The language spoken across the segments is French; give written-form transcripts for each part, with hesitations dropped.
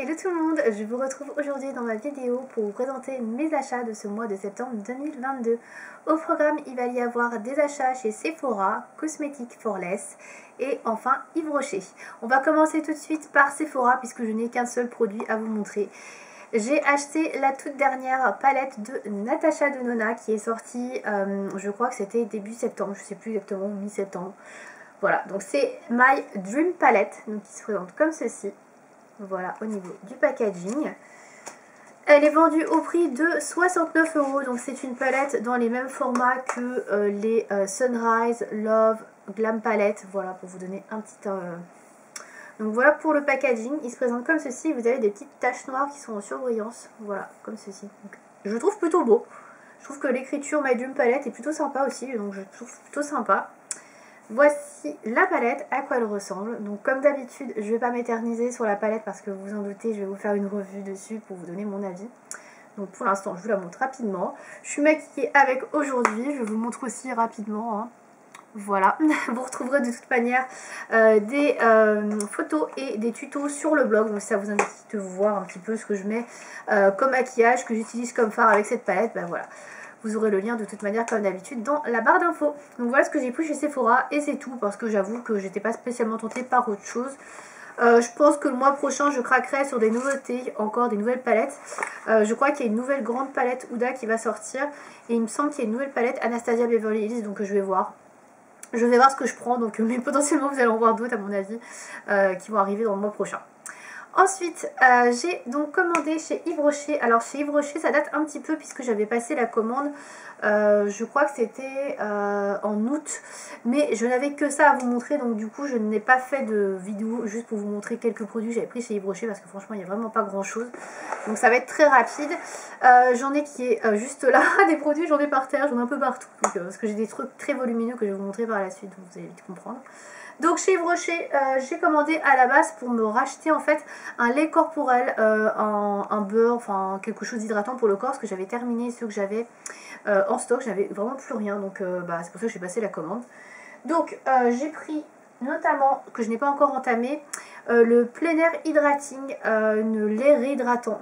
Hello tout le monde, je vous retrouve aujourd'hui dans ma vidéo pour vous présenter mes achats de ce mois de septembre 2022. Au programme, il va y avoir des achats chez Sephora, Cosmetics for Less et enfin Yves Rocher. On va commencer tout de suite par Sephora puisque je n'ai qu'un seul produit à vous montrer. J'ai acheté la toute dernière palette de Natasha Denona qui est sortie, je crois que c'était début septembre, je ne sais plus exactement, mi-septembre. Voilà, donc c'est My Dream Palette, donc qui se présente comme ceci. Voilà, au niveau du packaging. Elle est vendue au prix de 69 €. Donc c'est une palette dans les mêmes formats que les Sunrise, Love, Glam Palette. Voilà, pour vous donner un petit... Donc voilà pour le packaging. Il se présente comme ceci. Vous avez des petites taches noires qui sont en surbrillance. Voilà, comme ceci. Donc, je le trouve plutôt beau. Je trouve que l'écriture My Dream Palette est plutôt sympa aussi. Donc je trouve plutôt sympa. Voici la palette, à quoi elle ressemble. Donc comme d'habitude, je ne vais pas m'éterniser sur la palette parce que vous vous en doutez, je vais vous faire une revue dessus pour vous donner mon avis. Donc pour l'instant, je vous la montre rapidement. Je suis maquillée avec aujourd'hui, je vous montre aussi rapidement. Hein. Voilà, vous retrouverez de toute manière des photos et des tutos sur le blog. Donc si ça vous intéresse de voir un petit peu ce que je mets comme maquillage, que j'utilise comme fard avec cette palette, ben voilà. Vous aurez le lien de toute manière comme d'habitude dans la barre d'infos. Donc voilà ce que j'ai pris chez Sephora et c'est tout parce que j'avoue que j'étais pas spécialement tentée par autre chose. Je pense que le mois prochain je craquerai sur des nouveautés, encore des nouvelles palettes. Je crois qu'il y a une nouvelle grande palette Huda qui va sortir et il me semble qu'il y a une nouvelle palette Anastasia Beverly Hills, donc je vais voir. Je vais voir ce que je prends, donc mais potentiellement vous allez en voir d'autres à mon avis qui vont arriver dans le mois prochain. Ensuite, j'ai donc commandé chez Yves Rocher. Alors chez Yves Rocher, ça date un petit peu puisque j'avais passé la commande. Je crois que c'était en août. Mais je n'avais que ça à vous montrer. Donc du coup, je n'ai pas fait de vidéo juste pour vous montrer quelques produits que j'avais pris chez Yves Rocher. Parce que franchement, il n'y a vraiment pas grand chose. Donc ça va être très rapide. J'en ai qui est juste là. Des produits, j'en ai par terre, j'en ai un peu partout. Donc, parce que j'ai des trucs très volumineux que je vais vous montrer par la suite. Donc vous allez vite comprendre. Donc chez Yves Rocher, j'ai commandé à la base pour me racheter en fait un lait corporel, un beurre, enfin quelque chose d'hydratant pour le corps parce que j'avais terminé ceux que j'avais en stock, j'avais vraiment plus rien, donc c'est pour ça que j'ai passé la commande. Donc j'ai pris notamment, que je n'ai pas encore entamé, le Plein Air Hydrating, un lait réhydratant.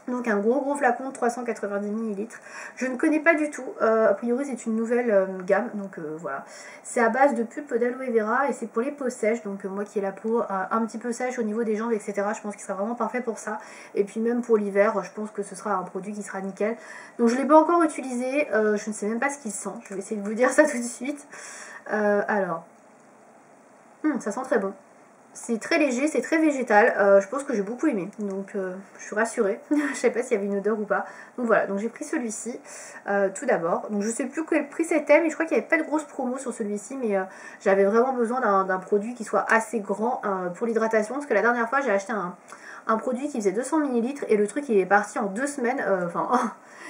Donc un gros flacon de 390 ml. Je ne connais pas du tout. A priori c'est une nouvelle gamme. Donc voilà. C'est à base de pulpe d'aloe vera et c'est pour les peaux sèches. Donc moi qui ai la peau un petit peu sèche au niveau des jambes, etc. Je pense qu'il sera vraiment parfait pour ça. Et puis même pour l'hiver, je pense que ce sera un produit qui sera nickel. Donc je ne l'ai pas encore utilisé. Je ne sais même pas ce qu'il sent. Je vais essayer de vous dire ça tout de suite. Alors. Ça sent très bon. C'est très léger, c'est très végétal, je pense que j'ai beaucoup aimé, donc je suis rassurée. Je sais pas s'il y avait une odeur ou pas. Donc voilà, donc j'ai pris celui-ci tout d'abord. Donc je sais plus quel prix c'était, mais je crois qu'il n'y avait pas de grosse promo sur celui-ci, mais j'avais vraiment besoin d'un produit qui soit assez grand pour l'hydratation, parce que la dernière fois j'ai acheté un produit qui faisait 200 ml et le truc il est parti en 2 semaines,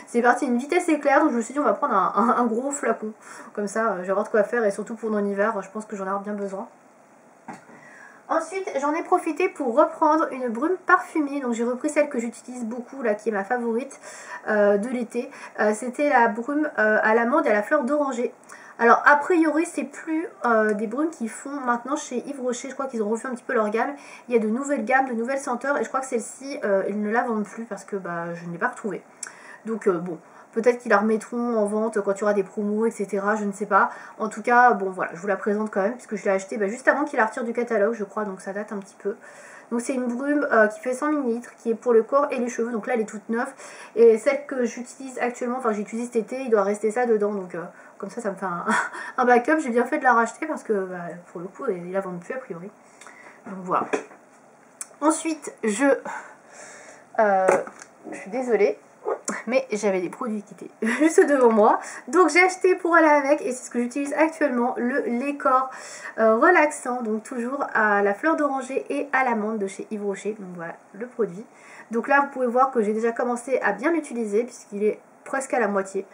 c'est parti à une vitesse éclair, donc je me suis dit on va prendre un gros flacon, comme ça je vais avoir de quoi faire et surtout pour mon hiver, je pense que j'en ai bien besoin. Ensuite, j'en ai profité pour reprendre une brume parfumée. Donc j'ai repris celle que j'utilise beaucoup, là, qui est ma favorite de l'été. C'était la brume à l'amande et à la fleur d'oranger. Alors a priori c'est plus des brumes qu'ils font maintenant chez Yves Rocher. Je crois qu'ils ont refait un petit peu leur gamme. Il y a de nouvelles gammes, de nouvelles senteurs. Et je crois que celle-ci, ils ne la vendent plus parce que je ne l'ai pas retrouvée. Donc bon... Peut-être qu'ils la remettront en vente quand il y aura des promos, etc. Je ne sais pas. En tout cas, bon voilà, je vous la présente quand même, puisque je l'ai achetée juste avant qu'il la retire du catalogue, je crois, donc ça date un petit peu. Donc c'est une brume qui fait 100 ml, qui est pour le corps et les cheveux, donc là elle est toute neuve. Et celle que j'utilise actuellement, enfin j'utilise cet été, il doit rester ça dedans, donc comme ça me fait un backup. J'ai bien fait de la racheter parce que pour le coup, ils la vendent plus a priori. Donc voilà. Ensuite, je suis désolée. Mais j'avais des produits qui étaient juste devant moi. Donc j'ai acheté pour aller avec, et c'est ce que j'utilise actuellement, le lait corps relaxant. Donc toujours à la fleur d'oranger et à l'amande de chez Yves Rocher. Donc voilà le produit. Donc là vous pouvez voir que j'ai déjà commencé à bien l'utiliser puisqu'il est presque à la moitié.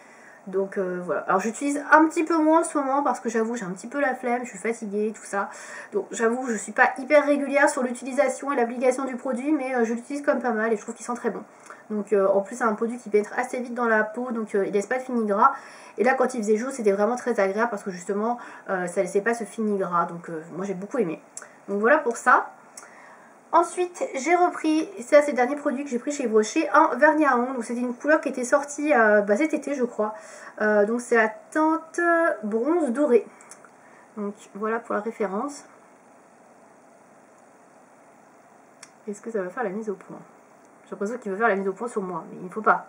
Donc voilà, alors j'utilise un petit peu moins en ce moment parce que j'avoue j'ai un petit peu la flemme, je suis fatiguée, tout ça. Donc j'avoue je suis pas hyper régulière sur l'utilisation et l'application du produit, mais je l'utilise comme pas mal et je trouve qu'il sent très bon. Donc en plus c'est un produit qui pénètre assez vite dans la peau, donc il laisse pas de fini gras. Et là quand il faisait jour c'était vraiment très agréable parce que justement ça laissait pas ce fini gras, donc moi j'ai beaucoup aimé. Donc voilà pour ça. Ensuite, j'ai repris, ça c'est le dernier produit que j'ai pris chez Yves Rocher, un vernis à ongles. Donc c'était une couleur qui était sortie cet été je crois. Donc c'est la teinte bronze doré. Donc voilà pour la référence. Est-ce que ça va faire la mise au point? J'ai l'impression qu'il veut faire la mise au point sur moi, mais il ne faut pas.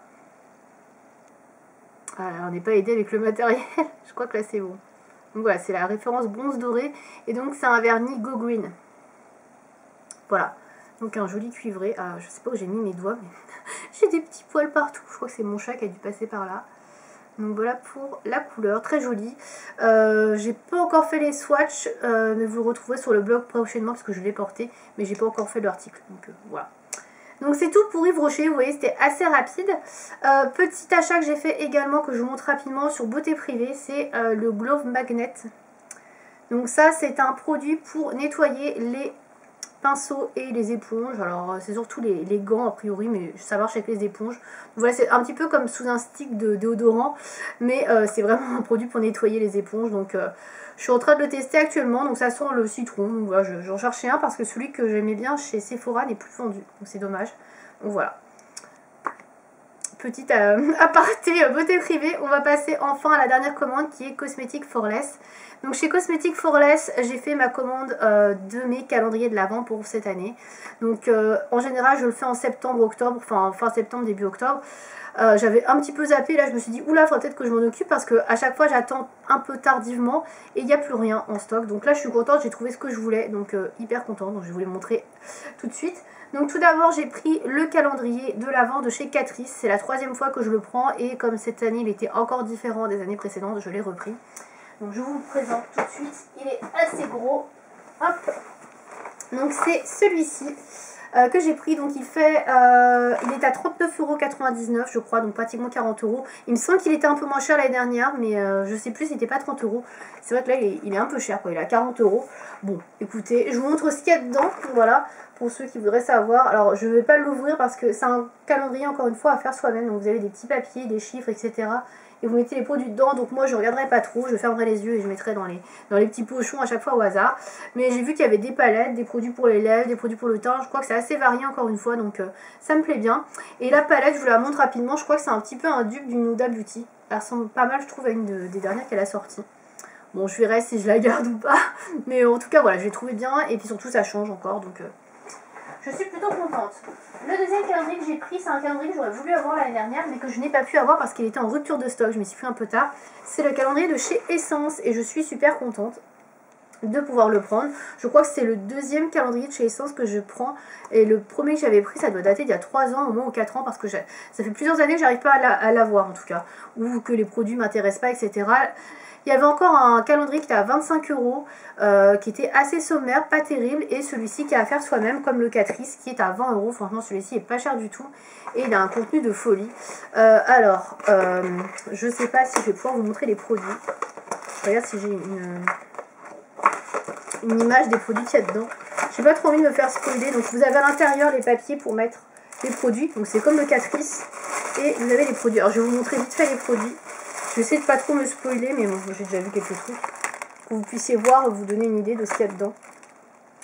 Ah, on n'est pas aidé avec le matériel. Je crois que là c'est bon. Donc voilà, c'est la référence bronze doré. Et donc c'est un vernis Go Green. Voilà, donc un joli cuivré. Ah, je sais pas où j'ai mis mes doigts, mais j'ai des petits poils partout. Je crois que c'est mon chat qui a dû passer par là. Donc voilà pour la couleur, très jolie. J'ai pas encore fait les swatchs, mais vous le retrouverez sur le blog prochainement parce que je l'ai porté, mais j'ai pas encore fait l'article. Donc voilà. Donc c'est tout pour Yves Rocher, vous voyez c'était assez rapide. Petit achat que j'ai fait également, que je vous montre rapidement sur Beauté Privée, c'est le Glove Magnet. Donc ça c'est un produit pour nettoyer les pinceaux et les éponges. Alors c'est surtout les gants a priori, mais ça marche avec les éponges. Donc, voilà, c'est un petit peu comme sous un stick de déodorant, mais c'est vraiment un produit pour nettoyer les éponges. Donc je suis en train de le tester actuellement, donc ça sent le citron. Donc voilà, j'en cherchais un parce que celui que j'aimais bien chez Sephora n'est plus vendu, donc c'est dommage. Donc voilà. Petite aparté beauté privée, on va passer enfin à la dernière commande qui est Cosmetics for Less. Donc chez Cosmetics for Less, j'ai fait ma commande de mes calendriers de l'Avent pour cette année. Donc en général je le fais en septembre, octobre, enfin fin septembre, début octobre. J'avais un petit peu zappé, là je me suis dit oula, il faudrait peut-être que je m'en occupe parce que à chaque fois j'attends un peu tardivement et il n'y a plus rien en stock. Donc là je suis contente, j'ai trouvé ce que je voulais, donc hyper contente, donc je vais vous les montrer tout de suite. Donc tout d'abord j'ai pris le calendrier de l'Avent de chez Catrice, c'est la 3e fois que je le prends et comme cette année il était encore différent des années précédentes, je l'ai repris. Donc je vous le présente tout de suite, il est assez gros, hop. Donc c'est celui-ci que j'ai pris, donc il est à 39,99 € je crois, donc pratiquement 40 €. Il me semble qu'il était un peu moins cher l'année dernière, mais je sais plus, il n'était pas 30 €. C'est vrai que là il est un peu cher, quoi. Il est à 40 €. Bon, écoutez, je vous montre ce qu'il y a dedans, voilà, pour ceux qui voudraient savoir. Alors je ne vais pas l'ouvrir parce que c'est un calendrier encore une fois à faire soi-même, donc vous avez des petits papiers, des chiffres, etc. Et vous mettez les produits dedans, donc moi je ne regarderai pas trop, je fermerai les yeux et je mettrai dans les petits pochons à chaque fois au hasard. Mais j'ai vu qu'il y avait des palettes, des produits pour les lèvres, des produits pour le teint, je crois que c'est assez varié encore une fois, donc ça me plaît bien. Et la palette, je vous la montre rapidement, je crois que c'est un petit peu un dupe d'une Huda Beauty. Elle ressemble pas mal je trouve à une des dernières qu'elle a sorties. Bon, je verrai si je la garde ou pas, mais en tout cas voilà, je l'ai trouvé bien, et puis surtout ça change encore, donc je suis plutôt contente. Le deuxième calendrier que j'ai pris, c'est un calendrier que j'aurais voulu avoir l'année dernière, mais que je n'ai pas pu avoir parce qu'il était en rupture de stock, je m'y suis pris un peu tard. C'est le calendrier de chez Essence, et je suis super contente de pouvoir le prendre. Je crois que c'est le deuxième calendrier de chez Essence que je prends, et le premier que j'avais pris ça doit dater d'il y a 3 ans au moins, ou 4 ans, parce que ça fait plusieurs années que j'arrive pas à l'avoir en tout cas, ou que les produits m'intéressent pas, etc. Il y avait encore un calendrier qui était à 25 €, qui était assez sommaire, pas terrible, et celui-ci qui est à faire soi-même comme le Catrice qui est à 20 €. Franchement celui-ci est pas cher du tout et il a un contenu de folie. Je sais pas si je vais pouvoir vous montrer les produits. Je regarde si j'ai une image des produits qu'il y a dedans. J'ai pas trop envie de me faire spoiler, donc vous avez à l'intérieur les papiers pour mettre les produits. Donc c'est comme le Catrice et vous avez les produits. Alors je vais vous montrer vite fait les produits. Je vais essayer de pas trop me spoiler, mais bon, j'ai déjà vu quelques trucs. Pour que vous puissiez voir, vous donner une idée de ce qu'il y a dedans.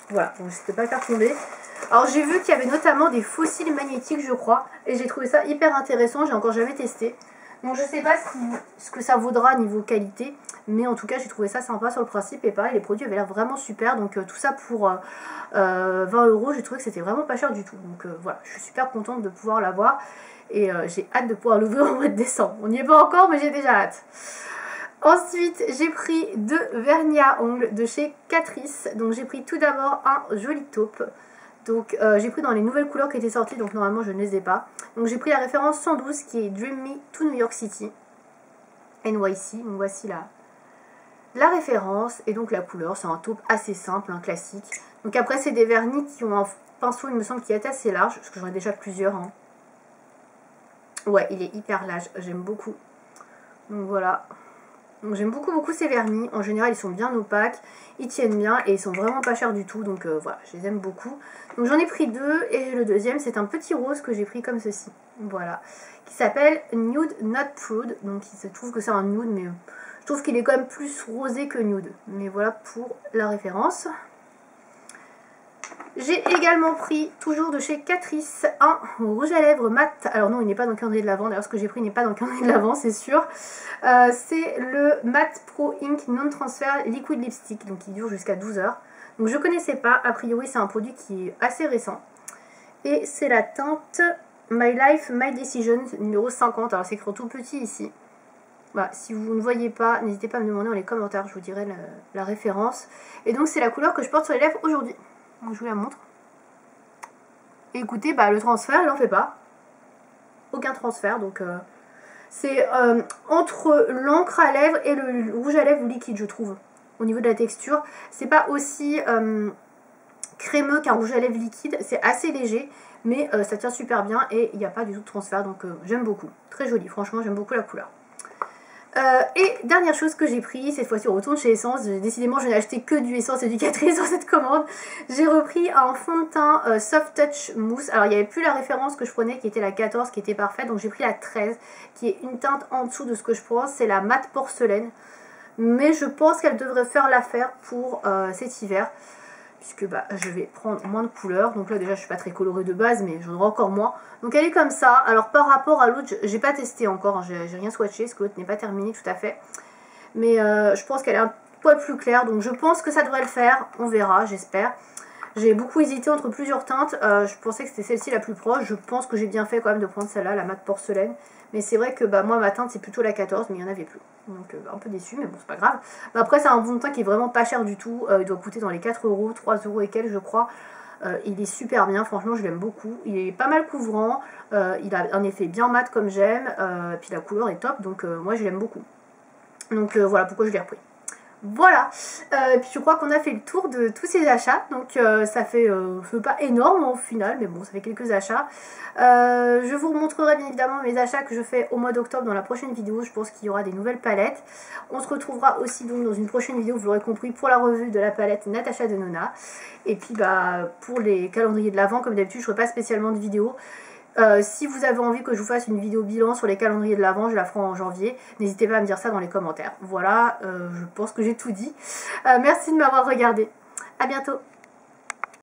Voilà, donc j'essaie de pas le faire tomber. Alors j'ai vu qu'il y avait notamment des fossiles magnétiques, je crois. Et j'ai trouvé ça hyper intéressant, j'ai encore jamais testé. Donc je sais pas ce que ça vaudra niveau qualité. Mais en tout cas j'ai trouvé ça sympa sur le principe. Et pareil, les produits avaient l'air vraiment super. Donc tout ça pour 20 €, j'ai trouvé que c'était vraiment pas cher du tout. Donc voilà, je suis super contente de pouvoir l'avoir. Et j'ai hâte de pouvoir l'ouvrir au mois de décembre. On n'y est pas encore, mais j'ai déjà hâte. Ensuite, j'ai pris 2 vernis à ongles de chez Catrice. Donc j'ai pris tout d'abord un joli taupe. Donc j'ai pris dans les nouvelles couleurs qui étaient sorties, donc normalement je ne les ai pas. Donc j'ai pris la référence 112 qui est Dream Me to New York City, NYC. Donc voici la référence et donc la couleur. C'est un taupe assez simple, un classique. Donc après c'est des vernis qui ont un pinceau, il me semble, qui est assez large, parce que j'en ai déjà plusieurs. Hein. Ouais, il est hyper large, j'aime beaucoup. Donc voilà. Donc j'aime beaucoup ces vernis. En général, ils sont bien opaques, ils tiennent bien et ils sont vraiment pas chers du tout. Donc voilà, je les aime beaucoup. Donc j'en ai pris 2 et le deuxième, c'est un petit rose que j'ai pris comme ceci. Voilà. Qui s'appelle Nude Not Prude. Donc il se trouve que c'est un nude, mais je trouve qu'il est quand même plus rosé que nude. Mais voilà pour la référence. J'ai également pris, toujours de chez Catrice, un rouge à lèvres mat. Alors non, il n'est pas dans le calendrier de l'Avent. D'ailleurs, ce que j'ai pris n'est pas dans le calendrier de l'Avent, c'est sûr. C'est le Matte Pro Ink Non Transfer Liquid Lipstick, donc qui dure jusqu'à 12 heures. Donc je connaissais pas. A priori, c'est un produit qui est assez récent. Et c'est la teinte My Life, My Decisions, numéro 50. Alors c'est écrit tout petit ici. Voilà, si vous ne voyez pas, n'hésitez pas à me demander dans les commentaires, je vous dirai la référence. Et donc c'est la couleur que je porte sur les lèvres aujourd'hui. Donc je vous la montre. Et écoutez, bah, le transfert, il n'en fait pas. Aucun transfert, donc c'est entre l'encre à lèvres et le rouge à lèvres liquide, je trouve. Au niveau de la texture, c'est pas aussi crémeux qu'un rouge à lèvres liquide, c'est assez léger, mais ça tient super bien et il n'y a pas du tout de transfert, donc j'aime beaucoup. Très joli, franchement, j'aime beaucoup la couleur. Et dernière chose que j'ai pris, cette fois-ci on retourne chez Essence, décidément je n'ai acheté que du Essence et du Catrice sur cette commande. J'ai repris un fond de teint Soft Touch Mousse, alors il n'y avait plus la référence que je prenais qui était la 14 qui était parfaite, donc j'ai pris la 13 qui est une teinte en dessous de ce que je pense, c'est la Matte Porcelaine. Mais je pense qu'elle devrait faire l'affaire pour cet hiver, puisque bah, je vais prendre moins de couleurs. Donc là déjà je suis pas très colorée de base, mais j'en aurai encore moins. Donc elle est comme ça. Alors par rapport à l'autre, j'ai pas testé encore, hein, j'ai rien swatché, parce que l'autre n'est pas terminé tout à fait. Mais je pense qu'elle est un poil plus claire, donc je pense que ça devrait le faire. On verra, j'espère. J'ai beaucoup hésité entre plusieurs teintes, je pensais que c'était celle-ci la plus proche. Je pense que j'ai bien fait quand même de prendre celle-là, la Matte Porcelaine. Mais c'est vrai que bah, moi ma teinte c'est plutôt la 14, mais il n'y en avait plus. Donc un peu déçue, mais bon c'est pas grave. Bah, après c'est un fond de teint qui est vraiment pas cher du tout, il doit coûter dans les 4 €, 3 € et quelques je crois. Il est super bien, franchement je l'aime beaucoup. Il est pas mal couvrant, il a un effet bien mat comme j'aime, puis la couleur est top, donc moi je l'aime beaucoup. Donc voilà pourquoi je l'ai repris. Voilà, puis je crois qu'on a fait le tour de tous ces achats, donc ça fait pas énorme au final, mais bon ça fait quelques achats. Je vous montrerai bien évidemment mes achats que je fais au mois d'octobre dans la prochaine vidéo, je pense qu'il y aura des nouvelles palettes. On se retrouvera aussi donc dans une prochaine vidéo, vous l'aurez compris, pour la revue de la palette Natasha Denona. Et puis bah pour les calendriers de l'Avent, comme d'habitude je ne ferai pas spécialement de vidéo. Si vous avez envie que je vous fasse une vidéo bilan sur les calendriers de l'Avent, je la ferai en janvier. N'hésitez pas à me dire ça dans les commentaires. Voilà, je pense que j'ai tout dit. Merci de m'avoir regardé. À bientôt.